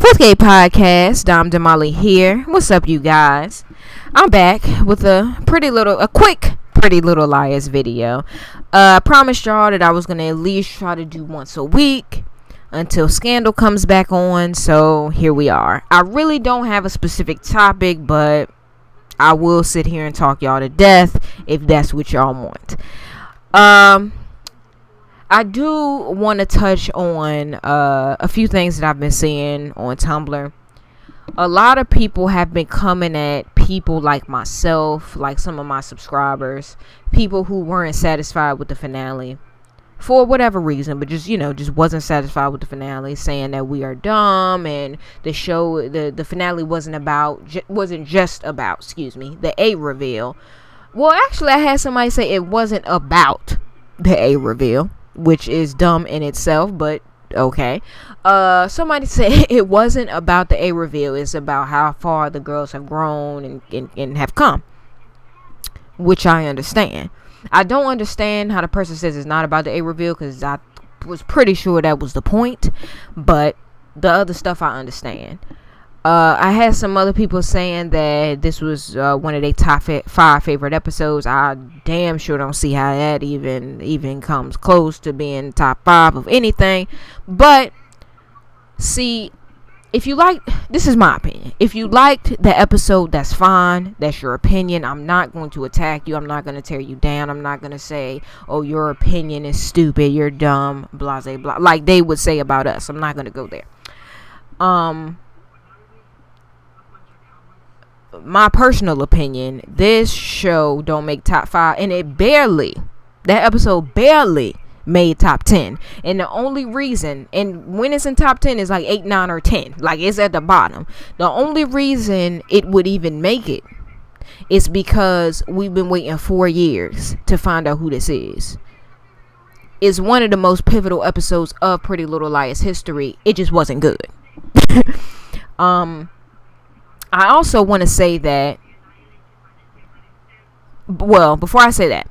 Fourth Gate Podcast, Dom Damali here. What's up, you guys? I'm back with a quick Pretty Little Liars video. I promised y'all that I was gonna at least try to do once a week until Scandal comes back on, so here we are. I really don't have a specific topic, but I will sit here and talk y'all to death if that's what y'all want. I do want to touch on a few things that I've been seeing on Tumblr. A lot of people have been coming at people like myself, like some of my subscribers, people who weren't satisfied with the finale for whatever reason, but just wasn't satisfied with the finale, saying that we are dumb and the show, the finale wasn't just about the A reveal. Well, actually, I had somebody say it wasn't about the A reveal, which is dumb in itself, but okay. Somebody said it wasn't about the A reveal, it's about how far the girls have grown and have come, which I understand. I don't understand how the person says it's not about the A reveal, because I was pretty sure that was the point, but the other stuff I understand. I had some other people saying that this was one of their top 5 favorite episodes. I damn sure don't see how that even comes close to being top 5 of anything. But see, if you this is my opinion. If you liked the episode, that's fine. That's your opinion. I'm not going to attack you. I'm not going to tear you down. I'm not going to say, oh, your opinion is stupid, you're dumb, blah, blah, blah, like they would say about us. I'm not going to go there. My personal opinion, this show don't make top 5, and that episode barely made top 10. And the only reason, and when it's in top 10, it's like 8, 9, or 10, like it's at the bottom. The only reason it would even make it is because we've been waiting 4 years to find out who this is. It's one of the most pivotal episodes of Pretty Little Liars history. It just wasn't good. I also want to say that, well, before I say that,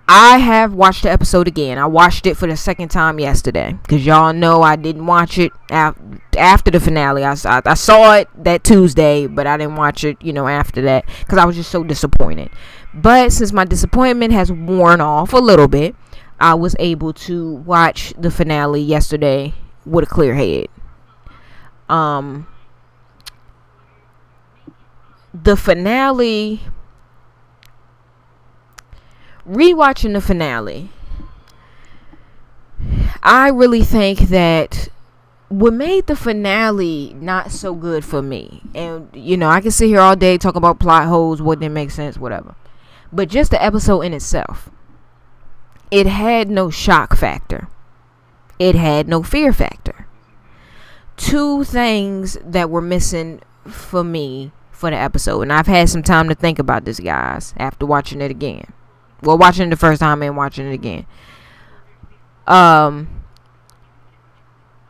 I have watched the episode again. I watched it for the second time yesterday, because y'all know I didn't watch it after the finale. I saw it that Tuesday, but I didn't watch it, after that, because I was just so disappointed. But since my disappointment has worn off a little bit, I was able to watch the finale yesterday with a clear head. The finale, rewatching the finale, I really think that what made the finale not so good for me, and I can sit here all day talk about plot holes, what didn't make sense, whatever, but just the episode in itself, it had no shock factor, it had no fear factor. Two things that were missing for me for the episode, and I've had some time to think about this, guys, after watching it again. Well, watching it the first time and watching it again. Now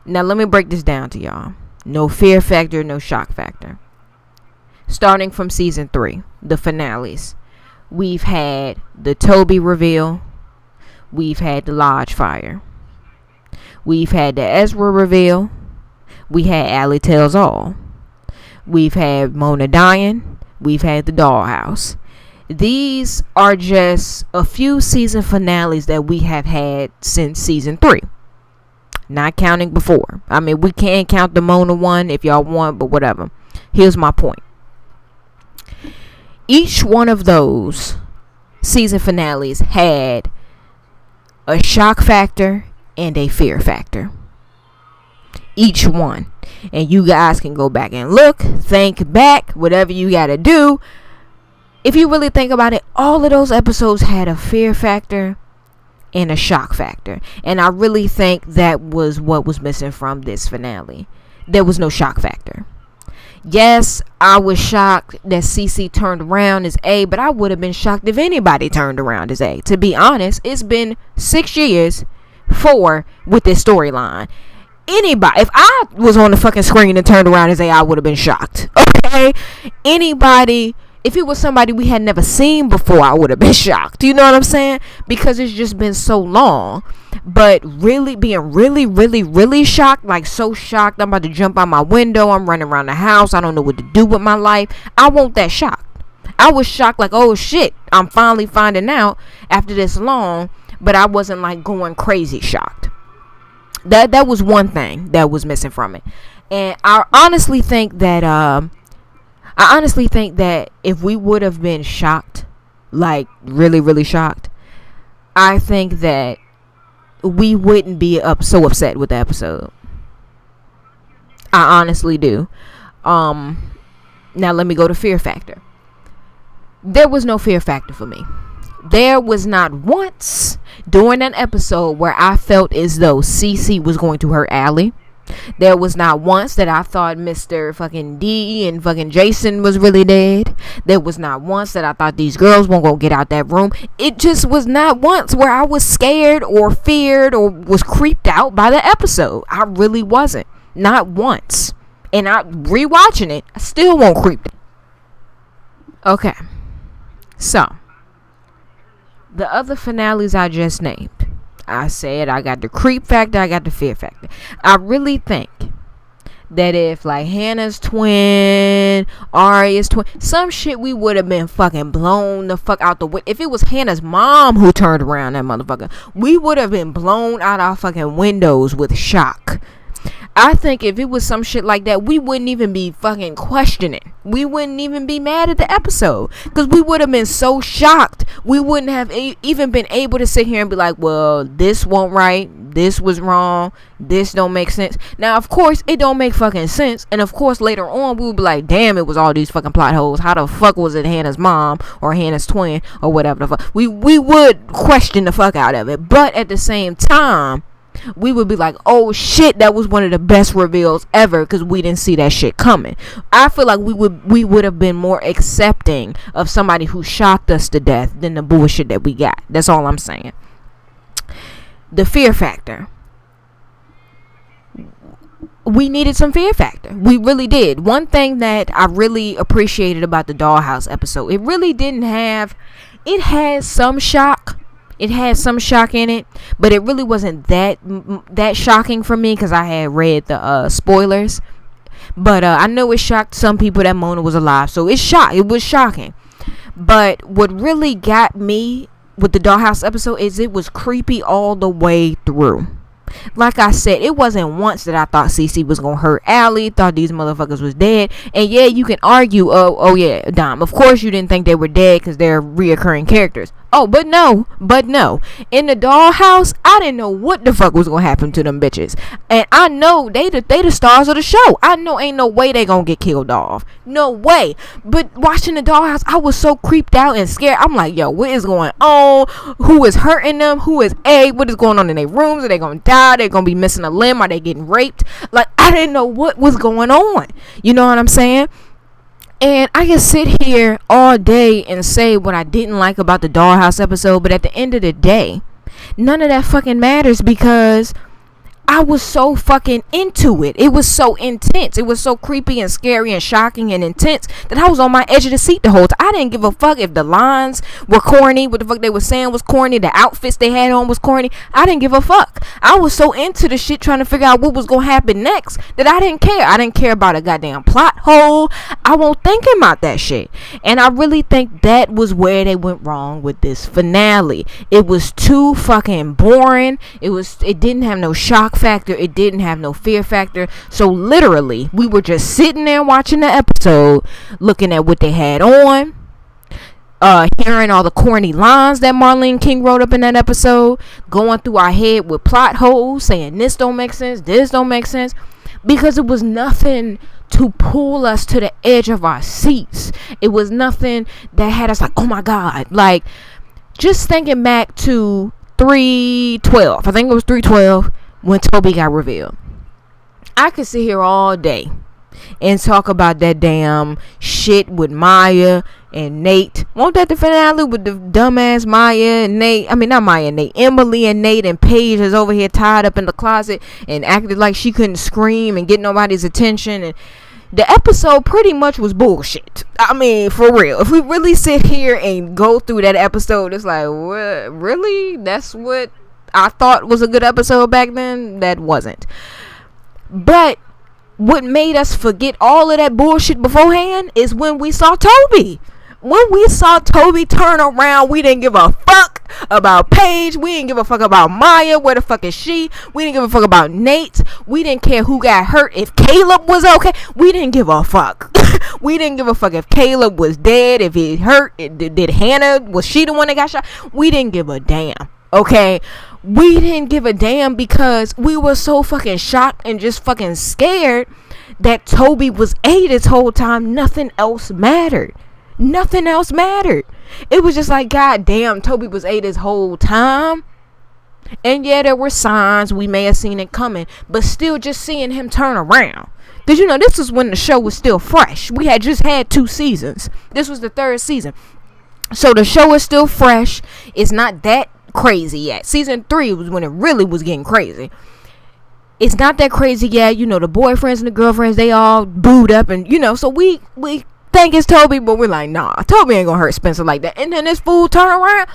let me break this down to y'all. No fear factor, no shock factor. Starting from season 3, the finales, we've had the Toby reveal, we've had the Lodge fire, we've had the Ezra reveal, we had Allie Tells All, we've had Mona dying, we've had the dollhouse. These are just a few season finales that we have had since season 3, not counting before. I mean, we can count the Mona one if y'all want, but whatever. Here's my point. Each one of those season finales had a shock factor and a fear factor. Each one. And you guys can go back and look, think back, whatever you gotta do. If you really think about it, all of those episodes had a fear factor and a shock factor. And I really think that was what was missing from this finale. There was no shock factor. Yes, I was shocked that Cece turned around as A, but I would have been shocked if anybody turned around as A. To be honest, it's been 6 years, 4 with this storyline. Anybody, if I was on the fucking screen and turned around as A, I would have been shocked. Okay? Anybody, if it was somebody we had never seen before, I would have been shocked. You know what I'm saying? Because it's just been so long. But really being really shocked, like so shocked, I'm about to jump out my window, I'm running around the house, I don't know what to do with my life. I want that shock. I was shocked, like, oh shit, I'm finally finding out after this long, but I wasn't like going crazy shocked. That was one thing that was missing from it. And I honestly think that if we would have been shocked, like really shocked, I think that we wouldn't be so upset with the episode. I honestly do. Now let me go to fear factor. There was no fear factor for me. There was not once during an episode where I felt as though Cece was going to hurt Allie. There was not once that I thought Mr. fucking D and fucking Jason was really dead. There was not once that I thought these girls won't go get out that room. It just was not once where I was scared or feared or was creeped out by the episode. I really wasn't. Not once. And I rewatching it, I still won't creep. Okay. So, the other finales I just named. I said I got the creep factor, I got the fear factor. I really think that if like Hannah's twin, Aria's twin, some shit, we would have been fucking blown the fuck out the window. If it was Hannah's mom who turned around that motherfucker, we would have been blown out our fucking windows with shock. I think if it was some shit like that, we wouldn't even be fucking questioning. We wouldn't even be mad at the episode. Because we would have been so shocked. We wouldn't have even been able to sit here and be like, well, this won't right. This was wrong. This don't make sense. Now, of course, it don't make fucking sense. And of course, later on, we would be like, damn, it was all these fucking plot holes. How the fuck was it Hannah's mom or Hannah's twin or whatever the fuck? We would question the fuck out of it. But at the same time, we would be like, oh shit, that was one of the best reveals ever, because we didn't see that shit coming. I feel like we would have been more accepting of somebody who shocked us to death than the bullshit that we got. That's all I'm saying. The fear factor. We needed some fear factor. We really did. One thing that I really appreciated about the Dollhouse episode, it really didn't have, it had some shock. It had some shock in it, but it really wasn't that shocking for me because I had read the spoilers. But I know it shocked some people that Mona was alive, so it was shocking. But what really got me with the Dollhouse episode is it was creepy all the way through. Like I said, it wasn't once that I thought Cece was gonna hurt Allie, thought these motherfuckers was dead. And yeah, you can argue, oh yeah, Dom, of course you didn't think they were dead because they're reoccurring characters. Oh, but no. In the Dollhouse, I didn't know what the fuck was gonna happen to them bitches. And I know they the stars of the show. I know ain't no way they gonna get killed off. No way. But watching the Dollhouse, I was so creeped out and scared. I'm like, yo, what is going on? Who is hurting them? Who is what is going on in their rooms? Are they gonna die? They're gonna be missing a limb? Are they getting raped? Like, I didn't know what was going on. You know what I'm saying? And I can sit here all day and say what I didn't like about the Dollhouse episode, but at the end of the day, none of that fucking matters because I was so fucking into it. It was so intense. It was so creepy and scary and shocking and intense that I was on my edge of the seat the whole time. I didn't give a fuck if the lines were corny, what the fuck they were saying was corny, the outfits they had on was corny. I didn't give a fuck. I was so into the shit trying to figure out what was going to happen next that I didn't care. I didn't care about a goddamn plot hole. I wasn't thinking about that shit. And I really think that was where they went wrong with this finale. It was too fucking boring. It didn't have no shock factor. It didn't have no fear factor. So literally, we were just sitting there watching the episode, looking at what they had on, hearing all the corny lines that Marlene King wrote up in that episode, going through our head with plot holes, saying this don't make sense, this don't make sense, because it was nothing to pull us to the edge of our seats. It was nothing that had us like, oh my God. Like, just thinking back to 312, I think it was 312, when Toby got revealed. I could sit here all day and talk about that damn shit with Maya and Nate. Won't that the finale with the dumbass Maya and Nate? I mean, not Maya and Nate. Emily and Nate and Paige is over here tied up in the closet and acted like she couldn't scream and get nobody's attention. And the episode pretty much was bullshit. I mean, for real. If we really sit here and go through that episode, it's like, what? Really? That's what I thought was a good episode back then, that wasn't. But what made us forget all of that bullshit beforehand is when we saw Toby. When we saw Toby turn around, we didn't give a fuck about Paige. We didn't give a fuck about Maya. Where the fuck is she? We didn't give a fuck about Nate. We didn't care who got hurt. If Caleb was okay, we didn't give a fuck. We didn't give a fuck if Caleb was dead, if he hurt. Did Hannah, was she the one that got shot? We didn't give a damn. Okay? We didn't give a damn because we were so fucking shocked and just fucking scared that Toby was A this whole time. Nothing else mattered. Nothing else mattered. It was just like, God damn, Toby was A this whole time. And yeah, there were signs. We may have seen it coming. But still just seeing him turn around. Because, you know, this was when the show was still fresh. We had just had 2 seasons. This was the 3rd season. So the show is still fresh. It's not that crazy yet. Season 3 was when it really was getting crazy. It's not that crazy yet. You know, the boyfriends and the girlfriends, they all booed up. And, you know, so we think it's Toby, but we're like, nah, Toby ain't gonna hurt Spencer like that. And then this fool turn around.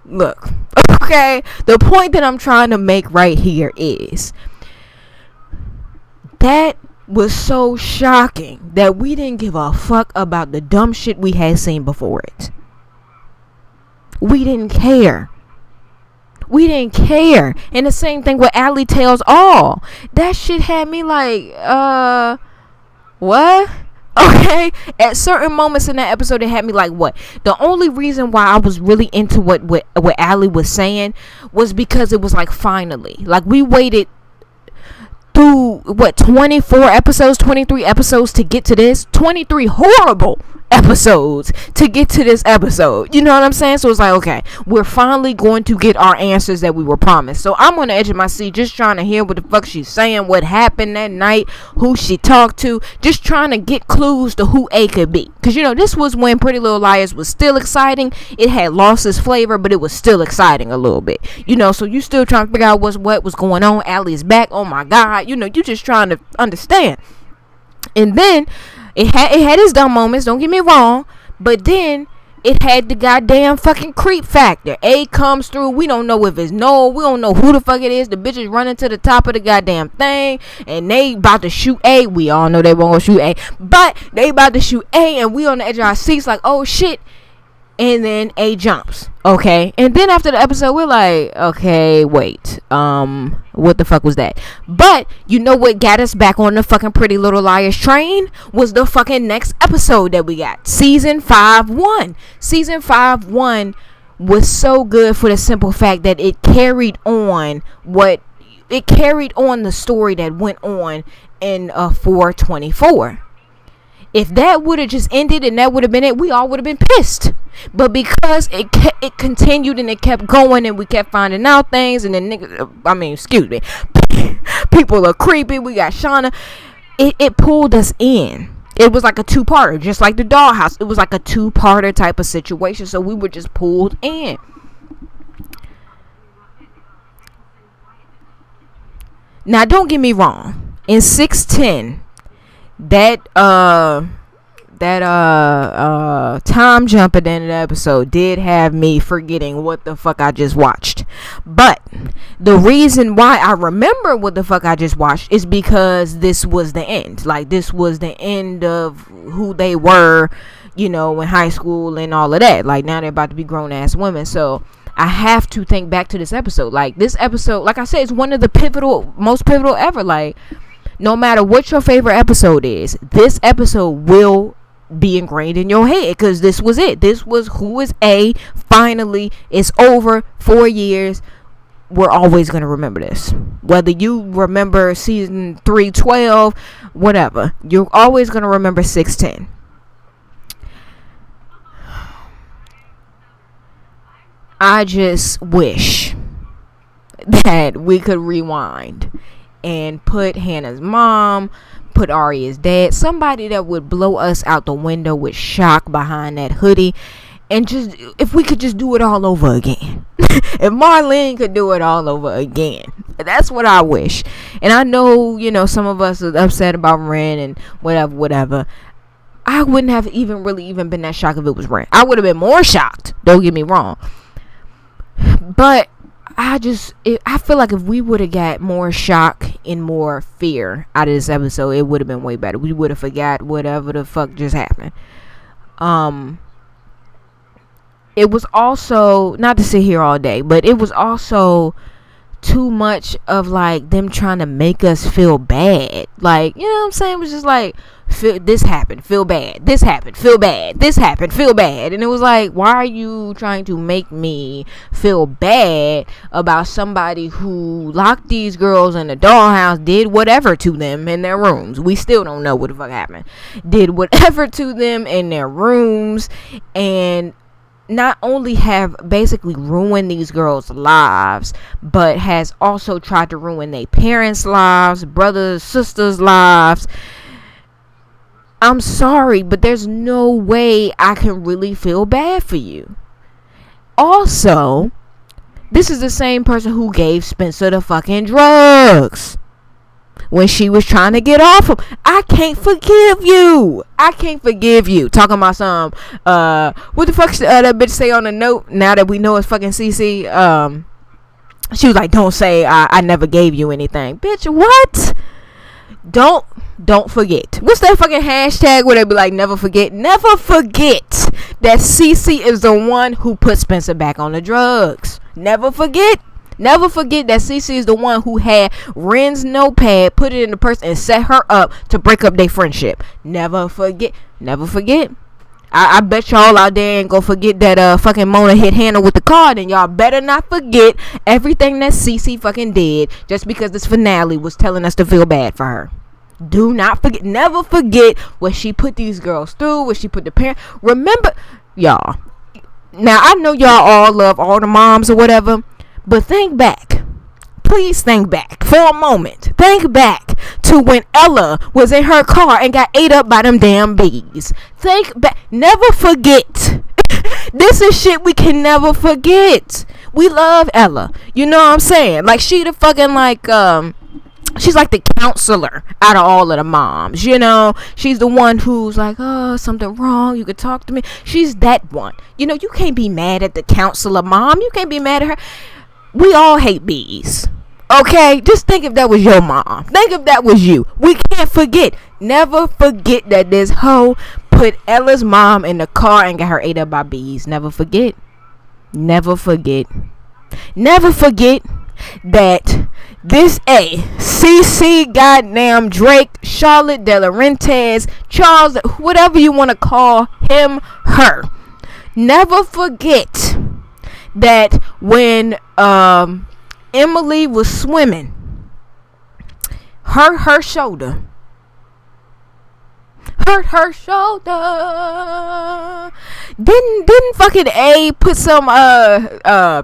Look, okay, the point that I'm trying to make right here is that was so shocking that we didn't give a fuck about the dumb shit we had seen before it. We didn't care. We didn't care. And the same thing with Allie Tells All. That shit had me like, what? Okay, at certain moments in that episode, it had me like, what? The only reason why I was really into what Allie was saying was because it was like, finally. Like, we waited through, 24 episodes, 23 episodes to get to this? 23 horrible episodes to get to this episode. You know what I'm saying? So it's like, okay, we're finally going to get our answers that we were promised. So I'm on the edge of my seat just trying to hear what the fuck she's saying, what happened that night, who she talked to, just trying to get clues to who A could be. Because, you know, this was when Pretty Little Liars was still exciting. It had lost its flavor, but it was still exciting a little bit. You know, so you still trying to figure out what was going on. Allie's back. Oh my God. You know, you just trying to understand. And then it had its dumb moments, don't get me wrong, but then it had the goddamn fucking creep factor. A comes through, we don't know if it's Noel, we don't know who the fuck it is. The bitch is running to the top of the goddamn thing, and they about to shoot A. We all know they won't go shoot A, but they about to shoot A, and we on the edge of our seats like, oh shit. And then A jumps, okay? And then after the episode, we're like, okay, wait, what the fuck was that? But you know what got us back on the fucking Pretty Little Liars train was the fucking next episode that we got. Season 5-1. Season 5-1 was so good for the simple fact that it carried on the story that went on in 424. If that would have just ended and that would have been it, we all would have been pissed. But because it continued and it kept going and we kept finding out things, and then people are creepy. We got Shauna. It pulled us in. It was like a 2-parter, just like the Dollhouse. It was like a 2-parter type of situation. So we were just pulled in. Now, don't get me wrong. In 610, that time jump at the end of the episode did have me forgetting what the fuck I just watched. But the reason why I remember what the fuck I just watched is because this was the end. Like, this was the end of who they were, you know, in high school and all of that. Like, now they're about to be grown ass women. So I have to think back to this episode. Like, this episode, like I said, is one of the most pivotal ever. Like, no matter what your favorite episode is, this episode will be ingrained in your head because this was it. This was Who is A. Finally, it's over. 4 years. We're always going to remember this. Whether you remember season 312, whatever. You're always going to remember 610. I just wish that we could rewind and put Hannah's mom, put Aria's dad, somebody that would blow us out the window with shock behind that hoodie, and just, if we could just do it all over again. If Marlene could do it all over again, that's what I wish. And I know, you know, some of us are upset about Ren and whatever. I wouldn't have even been that shocked if it was Ren. I would have been more shocked, don't get me wrong, but I feel like if we would have got more shock and more fear out of this episode, it would have been way better. We would have forgot whatever the fuck just happened. It was also, not to sit here all day, but it was also too much of like them trying to make us feel bad. Like, you know what I'm saying? It was just like, this happened, feel bad. This happened, feel bad. This happened, feel bad. And it was like, why are you trying to make me feel bad about somebody who locked these girls in a dollhouse, did whatever to them in their rooms? We still don't know what the fuck happened. Did whatever to them in their rooms, and not only have basically ruined these girls' lives, but has also tried to ruin their parents' lives, brothers, sisters' lives. I'm sorry, but there's no way I can really feel bad for you. Also, this is the same person who gave Spencer the fucking drugs when she was trying to get off him. I can't forgive you. I can't forgive you. Talking about some, what the fuck that bitch say on the note, now that we know it's fucking CC? She was like, don't say I never gave you anything. Bitch, what? Don't forget. What's that fucking hashtag where they be like, never forget? Never forget that CC is the one who put Spencer back on the drugs. Never forget. Never forget that CC is the one who had Ren's notepad, put it in the purse, and set her up to break up their friendship. Never forget. Never forget. I bet y'all out there ain't gonna forget that fucking Mona hit Hannah with the card, and y'all better not forget everything that CC fucking did just because this finale was telling us to feel bad for her. Do not forget. Never forget what she put these girls through, what she put the parents. Remember, y'all. Now I know y'all all love all the moms or whatever, but think back. Please think back for a moment. Think back to when Ella was in her car and got ate up by them damn bees. Think back. Never forget. This is shit we can never forget. We love Ella. You know what I'm saying? Like, she the fucking like, she's like the counselor out of all of the moms, you know. She's the one who's like, oh, something wrong, you could talk to me. She's that one. You know, you can't be mad at the counselor mom. You can't be mad at her. We all hate bees. Okay, just think if that was your mom. Think if that was you. We can't forget. Never forget that this hoe put Ella's mom in the car and got her ate up by bees. Never forget. Never forget. Never forget that this CC, goddamn Drake, Charlotte De Laurentiis, Charles, whatever you want to call him, her. Never forget that when Emily was swimming, hurt her shoulder. Didn't fucking A put some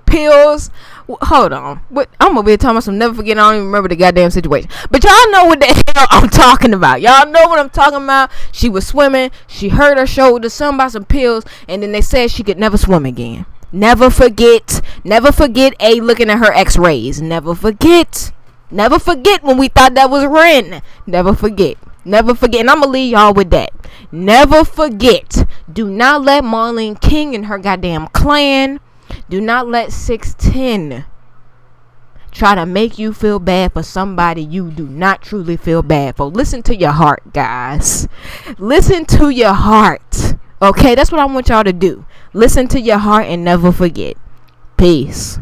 pills? Hold on. What? I'm over here talking about some never forget. I don't even remember the goddamn situation. But y'all know what the hell I'm talking about. Y'all know what I'm talking about. She was swimming. She hurt her shoulder. Something about some pills. And then they said she could never swim again. Never forget. Never forget A looking at her x-rays. Never forget. Never forget when we thought that was Ren. Never forget. Never forget. And I'm going to leave y'all with that. Never forget. Do not let Marlene King and her goddamn clan. Do not let 610 try to make you feel bad for somebody you do not truly feel bad for. Listen to your heart, guys. Listen to your heart. Okay, that's what I want y'all to do. Listen to your heart and never forget. Peace.